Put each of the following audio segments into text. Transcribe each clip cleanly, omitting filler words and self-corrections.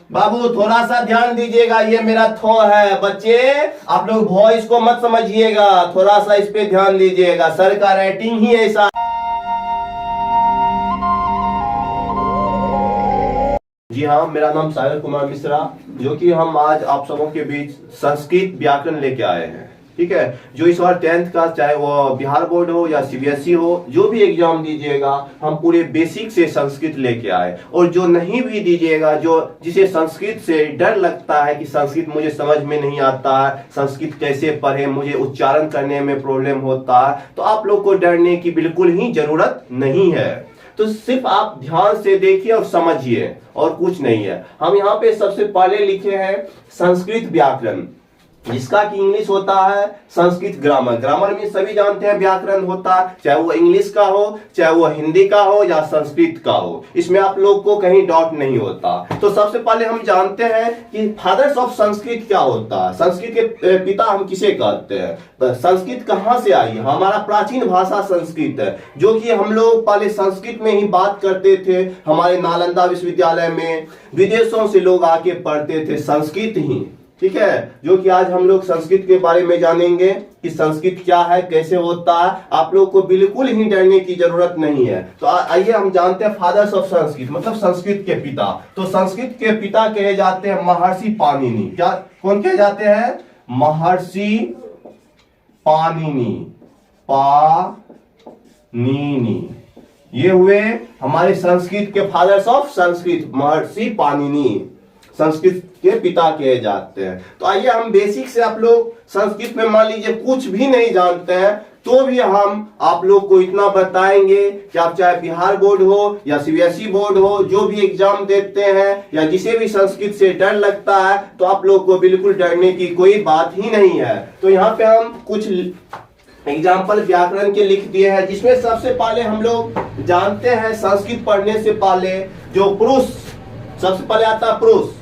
बाबू थोड़ा सा ध्यान दीजिएगा, ये मेरा थो है। बच्चे आप लोग वॉइस को मत समझिएगा, थोड़ा सा इस पे ध्यान दीजिएगा, सर का राइटिंग ही ऐसा। जी हाँ, मेरा नाम सागर कुमार मिश्रा, जो कि हम आज आप सबों के बीच संस्कृत व्याकरण लेके आए हैं। ठीक है, जो इस बार 10th का, चाहे वो बिहार बोर्ड हो या सीबीएसई हो, जो भी एग्जाम दीजिएगा, हम पूरे बेसिक से संस्कृत लेके आए। और जो नहीं भी दीजिएगा, जो जिसे संस्कृत से डर लगता है कि संस्कृत मुझे समझ में नहीं आता है, संस्कृत कैसे पढ़े, मुझे उच्चारण करने में प्रॉब्लम होता है, तो आप लोग को डरने की बिल्कुल ही जरूरत नहीं है। तो सिर्फ आप ध्यान से देखिए और समझिए, और कुछ नहीं है। हम यहाँ पे सबसे पहले लिखे हैं संस्कृत व्याकरण, जिसका कि इंग्लिश होता है संस्कृत ग्रामर। ग्रामर में सभी जानते हैं व्याकरण होता है, चाहे वो इंग्लिश का हो, चाहे वो हिंदी का हो या संस्कृत का हो, इसमें आप लोग को कहीं डाउट नहीं होता। तो सबसे पहले हम जानते हैं कि फादर्स ऑफ संस्कृत क्या होता है, संस्कृत के पिता हम किसे कहते हैं। तो संस्कृत कहाँ से आई? हमारा प्राचीन भाषा संस्कृत है, जो कि हम लोग पहले संस्कृत में ही बात करते थे। हमारे नालंदा विश्वविद्यालय में विदेशों से लोग आके पढ़ते थे संस्कृत ही। ठीक है, जो कि आज हम लोग संस्कृत के बारे में जानेंगे कि संस्कृत क्या है, कैसे होता है। आप लोग को बिल्कुल ही डरने की जरूरत नहीं है। तो आइए हम जानते हैं फादर्स ऑफ संस्कृत, मतलब संस्कृत के पिता। तो संस्कृत के पिता कहे जाते हैं महर्षि पाणिनि। क्या, कौन कहे जाते हैं? महर्षि पाणिनि। पाणिनि, ये हुए हमारे संस्कृत के फादर्स ऑफ संस्कृत, महर्षि पाणिनि संस्कृत के पिता कहे जाते हैं। तो आइए हम बेसिक से, आप लोग संस्कृत में मान लीजिए कुछ भी नहीं जानते हैं, तो भी हम आप लोग को इतना बताएंगे कि आप चाहे बिहार बोर्ड हो या सीबीएसई बोर्ड हो, जो भी एग्जाम देते हैं या जिसे भी संस्कृत से डर लगता है, तो आप लोग को बिल्कुल डरने की कोई बात ही नहीं है। तो यहाँ पे हम कुछ एग्जाम्पल व्याकरण के लिख दिए हैं, जिसमें सबसे पहले हम लोग जानते हैं संस्कृत पढ़ने से पहले जो पुरुष, सबसे पहले आता है पुरुष।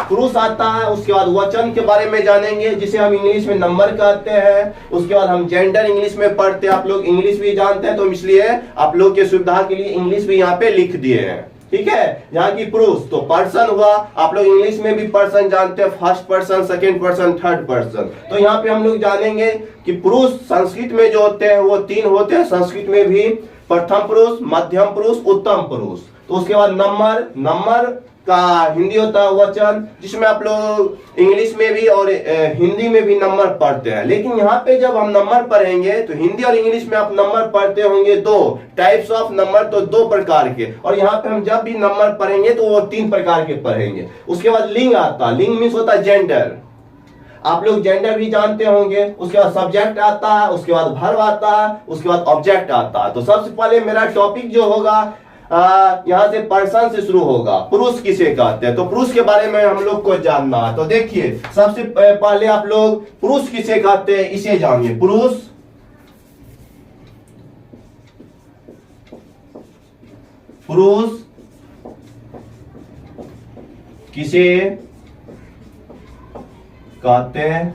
पुरुष आता है, उसके बाद वचन के बारे में जानेंगे, जिसे हम इंग्लिश में नंबर कहते हैं। उसके बाद हम जेंडर इंग्लिश में पढ़ते हैं, आप लोग इंग्लिश भी जानते हैं, तो इसलिए आप लोग के सुविधा के लिए इंग्लिश भी यहाँ पे लिख दिए हैं। ठीक है, यहाँ की पुरुष तो पर्सन हुआ, आप लोग इंग्लिश में भी पर्सन जानते हैं, first person, second person, third person. तो यहाँ पे हम लोग जानेंगे कि पुरुष संस्कृत में जो होते हैं वो 3 होते हैं, संस्कृत में भी प्रथम पुरुष, मध्यम पुरुष, उत्तम पुरुष। तो उसके बाद नंबर का हिंदी होता है वचन, जिसमें आप लोग इंग्लिश में भी और हिंदी में भी नंबर पढ़ते हैं। लेकिन यहाँ पे जब हम नंबर पढ़ेंगे तो हिंदी और इंग्लिश में आप नंबर पढ़ते होंगे 2 टाइप्स ऑफ नंबर, तो 2 प्रकार के। और यहाँ पे हम जब भी नंबर पढ़ेंगे तो वो 3 प्रकार के पढ़ेंगे। उसके बाद लिंग आता है, लिंग मीन्स होता है जेंडर, आप लोग जेंडर भी जानते होंगे। उसके बाद सब्जेक्ट आता है, उसके बाद वर्ब आता है, उसके बाद ऑब्जेक्ट आता है। तो सबसे पहले मेरा टॉपिक जो होगा यहाँ से पर्सन से शुरू होगा। पुरुष किसे कहते हैं, तो पुरुष के बारे में हम लोग को जानना है। तो देखिए सबसे पहले आप लोग पुरुष किसे कहते हैं इसे जानिए। पुरुष किसे कहते हैं,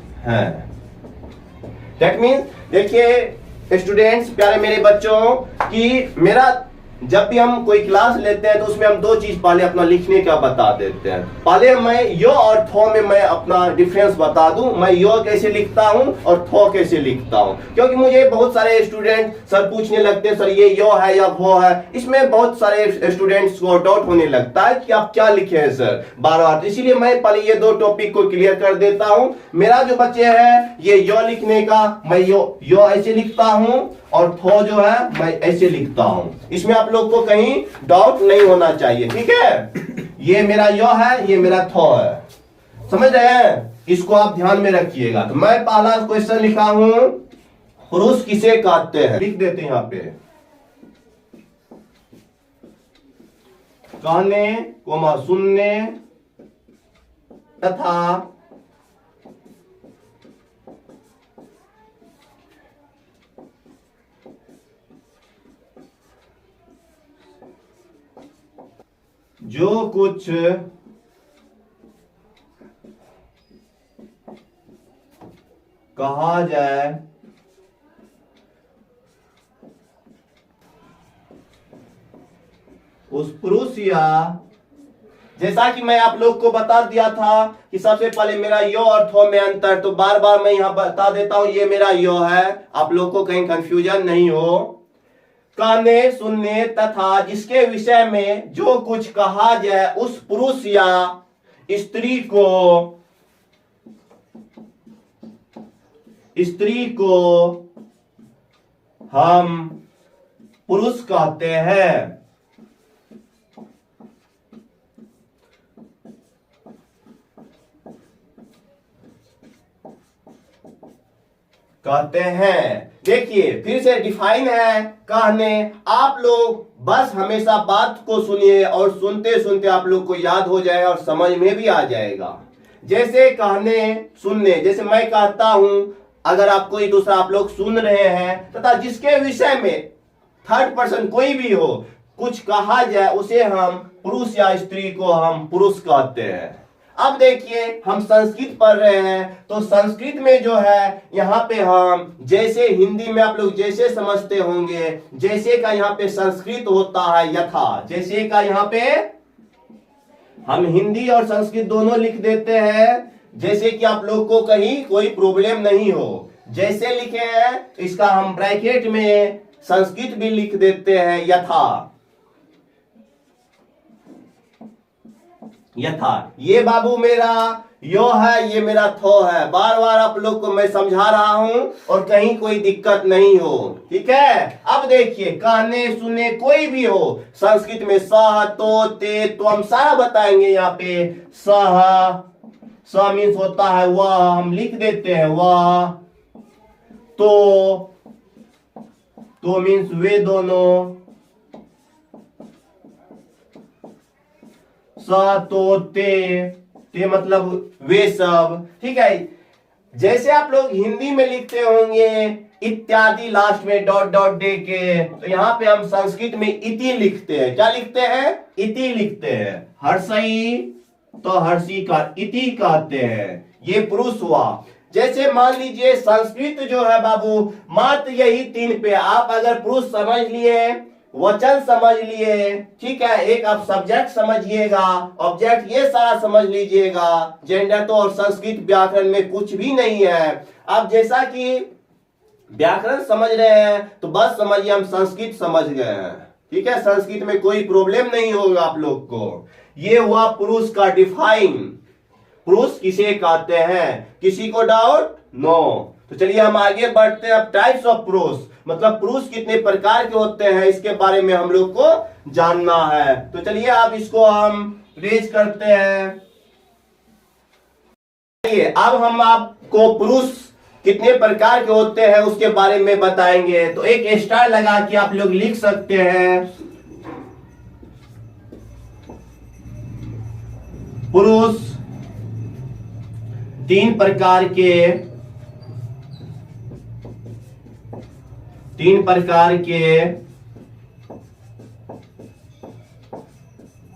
दैट मीन्स, देखिए स्टूडेंट्स, प्यारे मेरे बच्चों, कि मेरा जब भी हम कोई क्लास लेते हैं तो उसमें हम 2 चीज पहले अपना लिखने का बता देते हैं। पहले मैं यो और थो में मैं अपना डिफरेंस बता दूं, मैं यो कैसे लिखता हूं और थो कैसे लिखता हूं। क्योंकि मुझे बहुत सारे स्टूडेंट सर पूछने लगते हैं, सर ये यो है या वो है। इसमें बहुत सारे स्टूडेंट्स को डाउट होने लगता है कि आप क्या लिखे हैं सर बार बार। इसीलिए मैं पहले ये 2 टॉपिक को क्लियर कर देता हूं। मेरा जो बच्चे है ये यो लिखने का, मैं यो ऐसे लिखता हूं, और थो जो है मैं ऐसे लिखता हूं। इसमें आप लोग को कहीं डाउट नहीं होना चाहिए। ठीक है, ये मेरा यो है, ये मेरा थो है, समझ रहे हैं? इसको आप ध्यान में रखिएगा। तो मैं पहला क्वेश्चन लिखा हूं, पुरुष किसे कहते हैं, लिख देते हैं यहाँ पे, कहने कोमा सुनने तथा जो कुछ कहा जाए उस पुरुष या जैसा कि मैं आप लोग को बता दिया था कि सबसे पहले मेरा यो और थो में अंतर, तो बार बार मैं यहां बता देता हूं, ये मेरा यो है, आप लोग को कहीं कंफ्यूजन नहीं हो। कहने सुनने तथा जिसके विषय में जो कुछ कहा जाए उस पुरुष या स्त्री को हम पुरुष कहते हैं। देखिए फिर से डिफाइन है कहने, आप लोग बस हमेशा बात को सुनिए और सुनते सुनते आप लोग को याद हो जाएगा और समझ में भी आ जाएगा। जैसे कहने सुनने, जैसे मैं कहता हूं, अगर आप कोई दूसरा आप लोग सुन रहे हैं, तथा जिसके विषय में थर्ड पर्सन कोई भी हो कुछ कहा जाए उसे हम पुरुष या स्त्री को हम पुरुष कहते हैं। अब देखिए हम संस्कृत पढ़ रहे हैं, तो संस्कृत में जो है यहाँ पे हम जैसे हिंदी में आप लोग जैसे समझते होंगे, जैसे का यहाँ पे संस्कृत होता है यथा, जैसे का यहाँ पे हम हिंदी और संस्कृत दोनों लिख देते हैं, जैसे कि आप लोग को कहीं कोई प्रॉब्लम नहीं हो। जैसे लिखे हैं इसका हम ब्रैकेट में संस्कृत भी लिख देते हैं यथा। ये बाबू मेरा यो है, ये मेरा थो है। बार बार आप लोग को मैं समझा रहा हूं और कहीं कोई दिक्कत नहीं हो, ठीक है। अब देखिए कहने सुनने कोई भी हो, संस्कृत में सह तो ते तो हम सारा बताएंगे। यहाँ पे सह मीन्स होता है वह, हम लिख देते हैं वह। तो मीन्स वे दोनों, तो ते मतलब वे सब, ठीक है। जैसे आप लोग हिंदी में लिखते होंगे इत्यादि लास्ट में डॉट डॉट दे के, तो यहाँ पे हम संस्कृत में इति लिखते हैं। क्या लिखते हैं? इति लिखते हैं। हर्षई तो हर्षी का इति कहते हैं, ये पुरुष हुआ। जैसे मान लीजिए संस्कृत जो है बाबू मात्र यही तीन पे, आप अगर पुरुष समझ लिए, वचन समझ लिए, ठीक है, एक आप सब्जेक्ट समझिएगा, ऑब्जेक्ट ये सारा समझ लीजिएगा, जेंडर तो और संस्कृत व्याकरण में कुछ भी नहीं है। अब जैसा कि व्याकरण समझ रहे हैं तो बस समझिए हम संस्कृत समझ गए हैं, ठीक है। संस्कृत में कोई प्रॉब्लम नहीं होगा आप लोग को। ये हुआ पुरुष का डिफाइन, पुरुष किसे कहते हैं। किसी को डाउट? नो। तो चलिए हम आगे बढ़ते हैं। अब टाइप्स ऑफ पुरुष, मतलब पुरुष कितने प्रकार के होते हैं इसके बारे में हम लोग को जानना है। तो चलिए अब इसको हम रेज करते हैं। अब हम आपको पुरुष कितने प्रकार के होते हैं उसके बारे में बताएंगे। तो एक स्टार लगा के आप लोग लिख सकते हैं, पुरुष तीन प्रकार के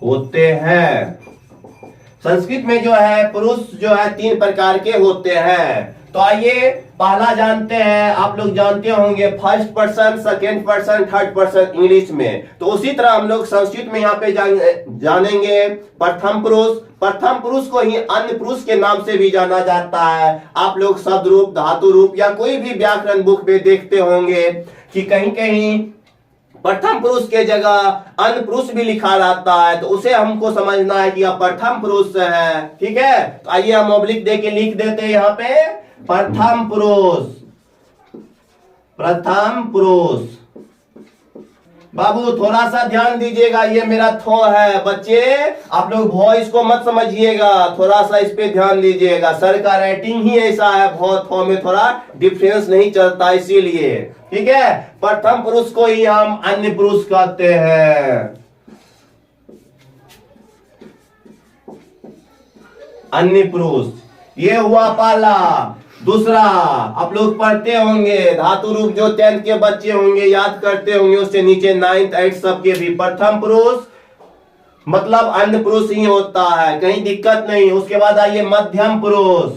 होते हैं। संस्कृत में जो है पुरुष जो है तीन प्रकार के होते हैं। तो आइए पहला जानते हैं। आप लोग जानते होंगे first person, second person, third person English में। तो उसी तरह हम लोग संस्कृत में यहाँ पे जानेंगे प्रथम पुरुष। प्रथम पुरुष को ही अन्य पुरुष के नाम से भी जाना जाता है। आप लोग शब्द रूप, धातु रूप या कोई भी व्याकरण बुक में देखते होंगे कि कहीं कहीं प्रथम पुरुष के जगह अन्य पुरुष भी लिखा रहता है, तो उसे हमको समझना है कि यह प्रथम पुरुष है, ठीक है। तो आइए हम ऑब्लिक दे के लिख देते हैं यहाँ पे प्रथम पुरुष। प्रथम पुरुष बाबू थोड़ा सा ध्यान दीजिएगा, ये मेरा थो है। बच्चे आप लोग वॉइस को मत समझिएगा, थोड़ा सा इस पे ध्यान दीजिएगा। सर का राइटिंग ही ऐसा है, बहुत थो में थोड़ा डिफरेंस नहीं चलता, इसीलिए, ठीक है। प्रथम पुरुष को ही हम अन्य पुरुष कहते हैं। अन्य पुरुष ये हुआ पहला। दूसरा आप लोग पढ़ते होंगे धातु रूप, जो 10th के बच्चे होंगे याद करते होंगे, उससे नीचे 9th 8th सबके भी प्रथम पुरुष मतलब अन्य पुरुष ही होता है, कहीं दिक्कत नहीं। उसके बाद आइए मध्यम पुरुष।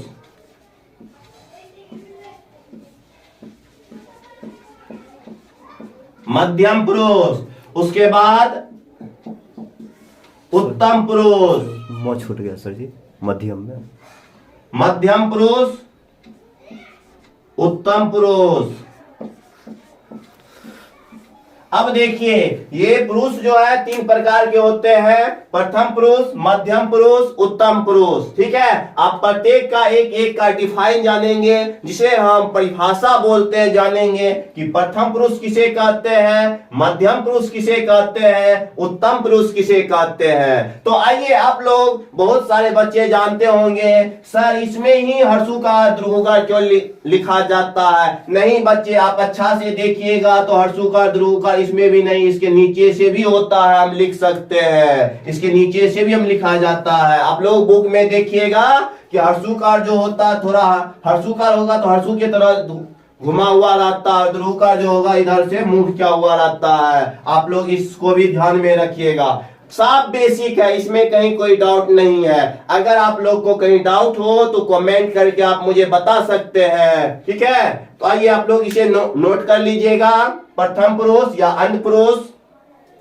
मध्यम पुरुष, उसके बाद उत्तम पुरुष, म छूट गया सर जी, मध्यम में। मध्यम पुरुष, उत्तम पुरुष। अब देखिए ये पुरुष जो है तीन प्रकार के होते हैं, प्रथम पुरुष, मध्यम पुरुष, उत्तम पुरुष। ठीक है, आप प्रत्येक का एक एक का डिफाइन जानेंगे, जिसे हम परिभाषा बोलते हैं, जानेंगे कि प्रथम पुरुष किसे कहते हैं, मध्यम पुरुष किसे कहते हैं, उत्तम पुरुष किसे कहते हैं। तो आइए, आप लोग बहुत सारे बच्चे जानते होंगे सर इसमें ही हर्षुकार ध्रुवकार क्यों लिखा जाता है। नहीं बच्चे, आप अच्छा से देखिएगा तो हर्षुकार ध्रुवकार इसमें भी नहीं, इसके नीचे से भी होता है, हम लिख सकते हैं, इसके नीचे से भी हम लिखा जाता है। आप लोग बुक में देखिएगा कि हर्षुकार जो होता है, थोड़ा हर्षुकार होगा तो हर्षु की तरह घुमा हुआ रहता है, ध्रुवकार जो होगा इधर से मुंह किया हुआ रहता है। आप लोग इसको भी ध्यान में रखिएगा। सब बेसिक है, इसमें कहीं कोई डाउट नहीं है। अगर आप लोग को कहीं डाउट हो तो कमेंट करके आप मुझे बता सकते हैं। ठीक है, तो आइए आप लोग इसे नोट कर लीजिएगा। प्रथम पुरुष या अंत पुरुष,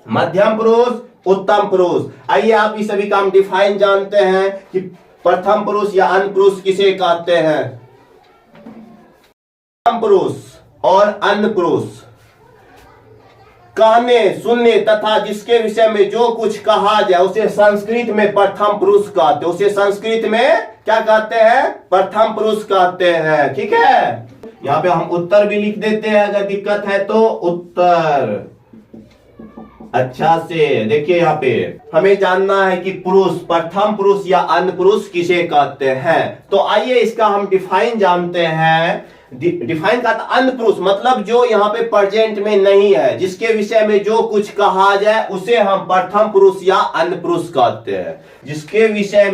मध्यम पुरुष, उत्तम पुरुष। आइए आप इस सभी का हम डिफाइन जानते हैं कि प्रथम पुरुष या अंत पुरुष किसे कहते हैं। प्रथम पुरुष और अंत पुरुष कहने, सुनने तथा जिसके विषय में जो कुछ कहा जाए उसे संस्कृत में प्रथम पुरुष कहते हैं। उसे संस्कृत में क्या कहते हैं, प्रथम पुरुष कहते हैं। ठीक है, यहाँ पे हम उत्तर भी लिख देते हैं, अगर दिक्कत है तो उत्तर। अच्छा से देखिए, यहाँ पे हमें जानना है कि पुरुष, प्रथम पुरुष या अंत पुरुष किसे कहते हैं। तो आइए इसका हम डिफाइन जानते हैं। डिफाइन का अंत पुरुष मतलब जो यहाँ पे प्रेजेंट में नहीं है, जिसके विषय में जो कुछ कहा जाए उसे हम प्रथम पुरुष या अंत पुरुष कहते हैं। जिसके विषय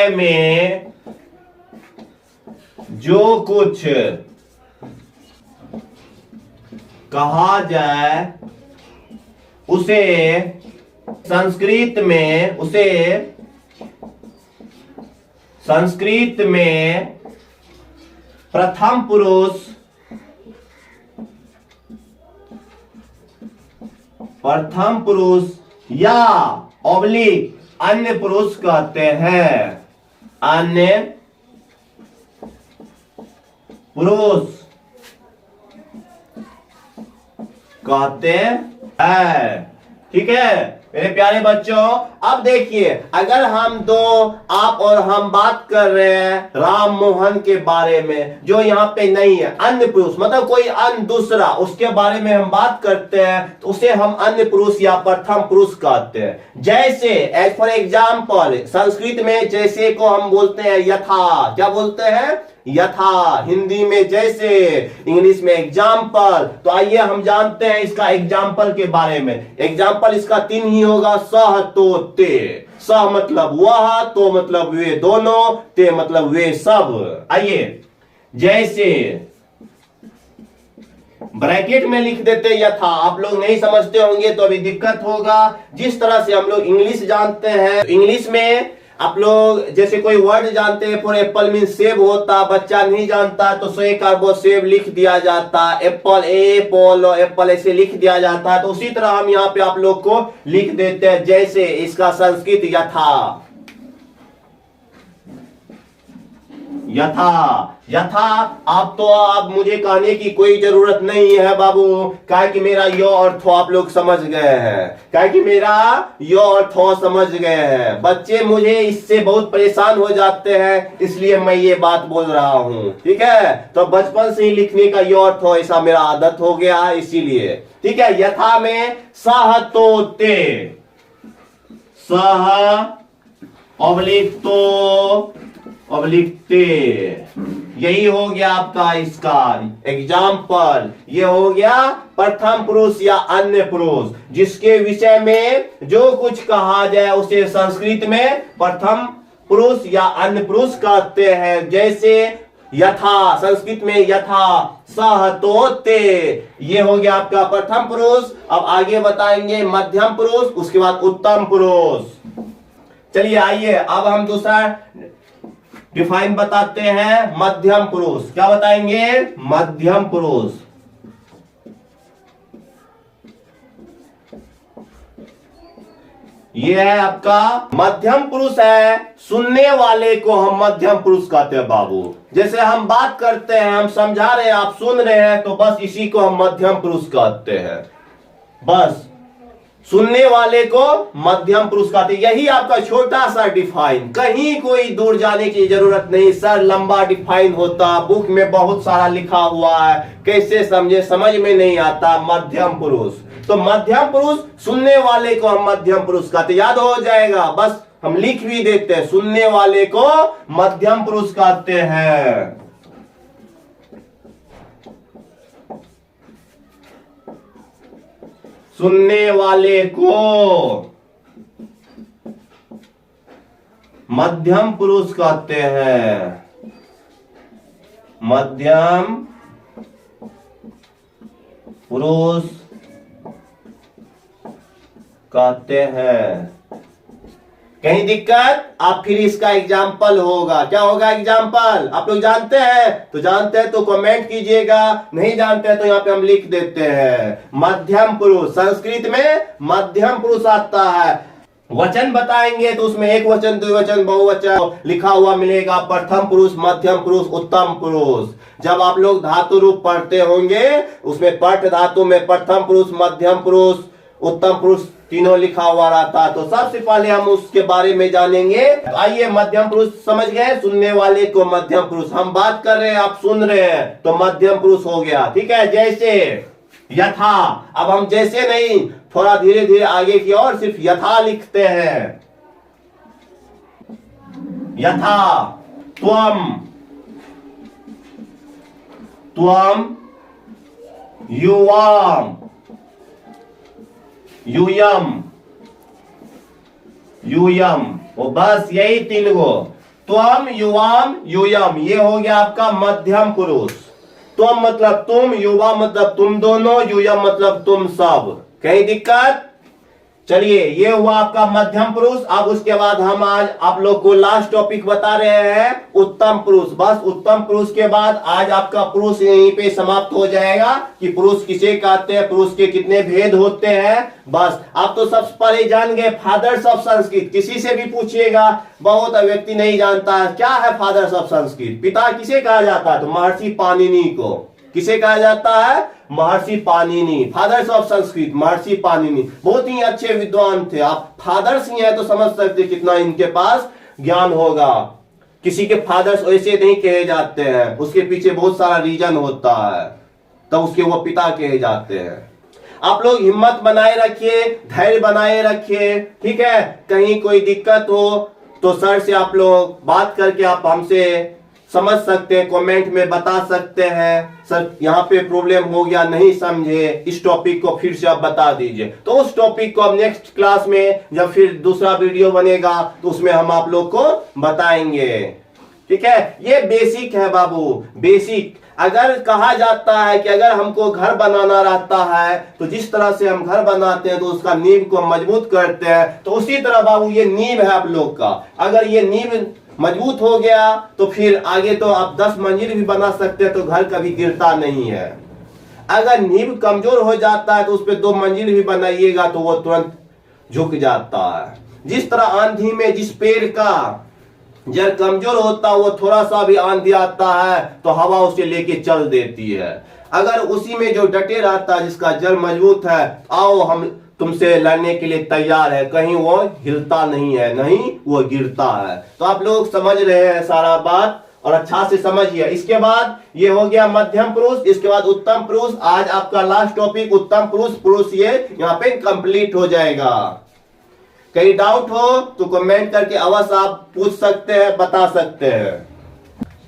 में जो कुछ कहा जाए उसे संस्कृत में प्रथम पुरुष या ऑब्लिक अन्य पुरुष कहते हैं। अन्य पुरुष कहते हैं। ठीक है मेरे प्यारे बच्चों, अब देखिए अगर हम दो, आप और हम बात कर रहे हैं राम मोहन के बारे में, जो यहाँ पे नहीं है, अन्य पुरुष मतलब कोई अन्य दूसरा, उसके बारे में हम बात करते हैं तो उसे हम अन्य पुरुष या प्रथम पुरुष कहते हैं। जैसे एज फॉर एग्जाम्पल, संस्कृत में जैसे को हम बोलते हैं यथा। क्या बोलते हैं, यथा। हिंदी में जैसे, इंग्लिश में एग्जाम्पल। तो आइए हम जानते हैं इसका एग्जाम्पल के बारे में। एग्जाम्पल इसका तीन ही होगा, सह, तो, ते। सह मतलब वह, तो मतलब वे दोनों, ते मतलब वे सब। आइए जैसे ब्रैकेट में लिख देते यथा। आप लोग नहीं समझते होंगे तो अभी दिक्कत होगा। जिस तरह से हम लोग इंग्लिश जानते हैं, इंग्लिश में आप लोग जैसे कोई वर्ड जानते हैं, फॉर एप्पल मीन सेब होता, बच्चा नहीं जानता तो सोए कार्बो सेब लिख दिया जाता, एप्पल एप्पल एप्पल ऐसे लिख दिया जाता है। तो उसी तरह हम यहाँ पे आप लोग को लिख देते हैं जैसे, इसका संस्कृत यथा। यथा, यथा। आप तो अब मुझे कहने की कोई जरूरत नहीं है बाबू, काहे कि मेरा यो और थो आप लोग समझ गए हैं। काहे कि मेरा यो और थो समझ गए हैं। बच्चे मुझे इससे बहुत परेशान हो जाते हैं, इसलिए मैं ये बात बोल रहा हूँ। ठीक है, तो बचपन से ही लिखने का यो और थो ऐसा मेरा आदत हो गया है, इसीलिए। ठीक है, यथा में सह, तो, ते। सह ऑब्लिक तो ऑब्लिक ते, यही हो गया आपका इसका एग्जाम्पल। ये हो गया प्रथम पुरुष या अन्य पुरुष, जिसके विषय में जो कुछ कहा जाए उसे संस्कृत में प्रथम पुरुष या अन्य पुरुष कहते हैं। जैसे यथा, संस्कृत में यथा, सह, तो, ते। ये हो गया आपका प्रथम पुरुष। अब आगे बताएंगे मध्यम पुरुष, उसके बाद उत्तम पुरुष। चलिए आइए अब हम दूसरा डिफाइन बताते हैं मध्यम पुरुष। क्या बताएंगे? मध्यम पुरुष। ये है आपका मध्यम पुरुष है। सुनने वाले को हम मध्यम पुरुष कहते हैं बाबू। जैसे हम बात करते हैं, हम समझा रहे हैं, आप सुन रहे हैं, तो बस इसी को हम मध्यम पुरुष कहते हैं। बस सुनने वाले को मध्यम पुरुष कहते हैं। यही आपका छोटा सा डिफाइन, कहीं कोई दूर जाने की जरूरत नहीं। सर लंबा डिफाइन होता, बुक में बहुत सारा लिखा हुआ है, कैसे समझे, समझ में नहीं आता। मध्यम पुरुष, तो मध्यम पुरुष सुनने वाले को हम मध्यम पुरुष कहते, याद हो जाएगा। बस हम लिख भी देते हैं, सुनने वाले को मध्यम पुरुष कहते हैं। सुनने वाले को मध्यम पुरुष कहते हैं। मध्यम पुरुष कहते हैं। कहीं दिक्कत? आप फिर इसका एग्जाम्पल होगा। क्या होगा एग्जाम्पल? आप लोग जानते हैं? तो जानते हैं तो कमेंट कीजिएगा, नहीं जानते हैं तो यहाँ पे हम लिख देते हैं। मध्यम पुरुष, संस्कृत में मध्यम पुरुष आता है। वचन बताएंगे तो उसमें एक वचन, द्विवचन, बहुवचन लिखा हुआ मिलेगा। प्रथम पुरुष, मध्यम पुरुष, उत्तम पुरुष। जब आप लोग धातु रूप पढ़ते होंगे, उसमें पठ धातु में प्रथम पुरुष, मध्यम पुरुष, उत्तम पुरुष तीनों लिखा हुआ रहता। तो सबसे पहले हम उसके बारे में जानेंगे। तो आइए, मध्यम पुरुष समझ गए, सुनने वाले को मध्यम पुरुष। हम बात कर रहे हैं, आप सुन रहे हैं, तो मध्यम पुरुष हो गया। ठीक है, जैसे, यथा। अब हम जैसे नहीं, थोड़ा धीरे धीरे आगे की ओर सिर्फ यथा लिखते हैं। यथा, त्वम, त्वम, युवाम, यूयम, यूयम। वो बस यही तीन गो, त्वम, युवाम, यूयम। ये हो गया आपका मध्यम पुरुष। त्वम मतलब तुम, युवा मतलब तुम दोनों, यूयम मतलब तुम सब। कहीं दिक्कत? चलिए, ये हुआ आपका मध्यम पुरुष। अब उसके बाद हम आज आप लोग को लास्ट टॉपिक बता रहे हैं, उत्तम पुरुष। बस उत्तम पुरुष के बाद आज आपका पुरुष यहीं पे समाप्त हो जाएगा कि पुरुष किसे कहते हैं, पुरुष के कितने भेद होते हैं। बस आप तो सबसे पहले जान गए फादर्स ऑफ संस्कृत। किसी से भी पूछिएगा, बहुत व्यक्ति नहीं जानता है क्या है फादर्स ऑफ संस्कृत। पिता किसे कहा जाता है? तो महर्षि पाणिनि को। किसे कहा जाता है? महर्षि पाणिनि। फादर्स ऑफ संस्कृत महर्षि पाणिनि, बहुत ही अच्छे विद्वान थे। आप फादर्स ही हैं तो समझ सकते कितना इनके पास ज्ञान होगा। किसी के फादर्स ऐसे नहीं कहे जाते हैं, उसके पीछे बहुत सारा रीजन होता है, तब उसके वो पिता कहे जाते हैं। आप लोग हिम्मत बनाए रखिए, धैर्य बनाए रखिए। ठीक है, कहीं कोई दिक्कत हो तो सर से आप लोग बात करके आप हमसे समझ सकते हैं, कमेंट में बता सकते हैं, सर यहाँ पे प्रॉब्लम हो गया, नहीं समझे, इस टॉपिक को फिर से आप बता दीजिए। तो उस टॉपिक को हम नेक्स्ट क्लास में जब फिर दूसरा वीडियो बनेगा तो उसमें हम आप लोग को बताएंगे। ठीक है, ये बेसिक है बाबू, बेसिक। अगर कहा जाता है कि अगर हमको घर बनाना रहता है तो जिस तरह से हम घर बनाते हैं तो उसका नींव को मजबूत करते हैं, तो उसी तरह बाबू ये नींव है आप लोग का। अगर ये नींव मजबूत हो गया तो फिर आगे तो आप 10 मंजिल भी बना सकते हैं, तो घर कभी गिरता नहीं है। अगर नींव कमजोर हो जाता है तो उस पर 2 मंजिल भी बनाइएगा तो वो तुरंत झुक जाता है। जिस तरह आंधी में जिस पेड़ का जड़ कमजोर होता है, वो थोड़ा सा भी आंधी आता है तो हवा उसे लेके चल देती है। अगर उसी में जो डटे रहता है, जिसका जड़ मजबूत है, आओ हम तुमसे लड़ने के लिए तैयार है, कहीं वो हिलता नहीं है, नहीं वो गिरता है। तो आप लोग समझ रहे हैं सारा बात, और अच्छा से समझिए। इसके बाद ये हो गया मध्यम पुरुष, इसके बाद उत्तम पुरुष। आज आपका लास्ट टॉपिक उत्तम पुरुष, पुरुष ये यहाँ पे कंप्लीट हो जाएगा। कहीं डाउट हो तो कमेंट करके अवश्य आप पूछ सकते हैं, बता सकते हैं।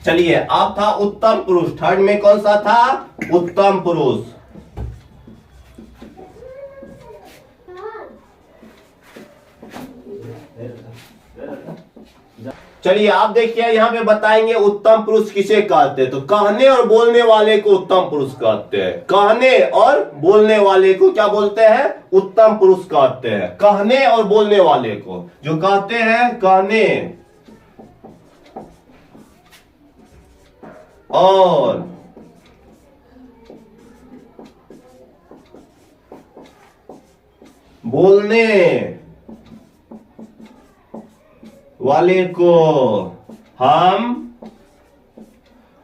चलिए, आप था उत्तम पुरुष। थर्ड में कौन सा था? उत्तम पुरुष। चलिए आप देखिए, यहाँ पे बताएंगे उत्तम पुरुष किसे कहते हैं। तो कहने और बोलने वाले को उत्तम पुरुष कहते हैं। कहने और बोलने वाले को क्या बोलते हैं? उत्तम पुरुष कहते हैं। कहने और बोलने वाले को, जो कहते हैं कहने और बोलने वाले को हम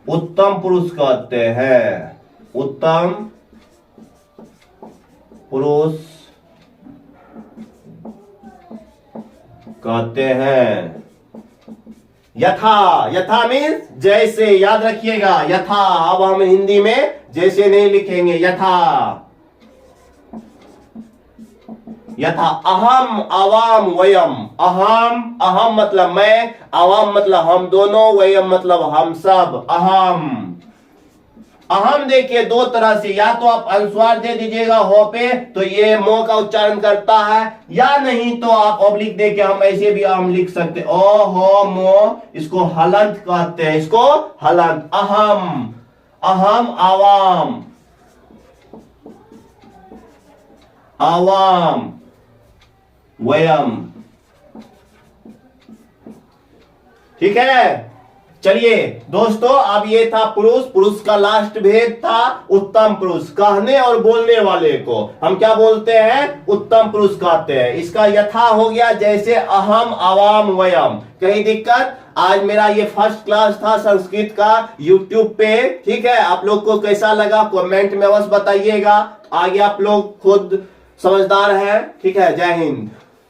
उत्तम पुरुष कहते हैं। उत्तम पुरुष कहते हैं। यथा, यथा मीन्स जैसे, याद रखिएगा यथा। अब हम हिंदी में जैसे नहीं लिखेंगे, यथा। यथा अहम आवाम वयम। अहम, अहम मतलब मैं, आवाम मतलब हम दोनों, वयम मतलब हम सब। अहम, अहम देखिए दो तरह से, या तो आप अनुस्वार दे दीजिएगा हो पे तो ये मो का उच्चारण करता है, या नहीं तो आप ऑब्लिक दे के हम ऐसे भी हम लिख सकते ओ हो मो, इसको हलंत कहते हैं, इसको हलंत। अहम, अहम आवाम, आवाम वयम। ठीक है, चलिए दोस्तों, अब ये था पुरुष। पुरुष का लास्ट भेद था उत्तम पुरुष। कहने और बोलने वाले को हम क्या बोलते हैं? उत्तम पुरुष कहते हैं। इसका यथा हो गया जैसे अहम आवाम वयम। कहीं दिक्कत? आज मेरा ये फर्स्ट क्लास था संस्कृत का यूट्यूब पे। ठीक है, आप लोग को कैसा लगा कमेंट में अवश्य बताइएगा। आगे आप लोग खुद समझदार है। ठीक है, जय हिंद।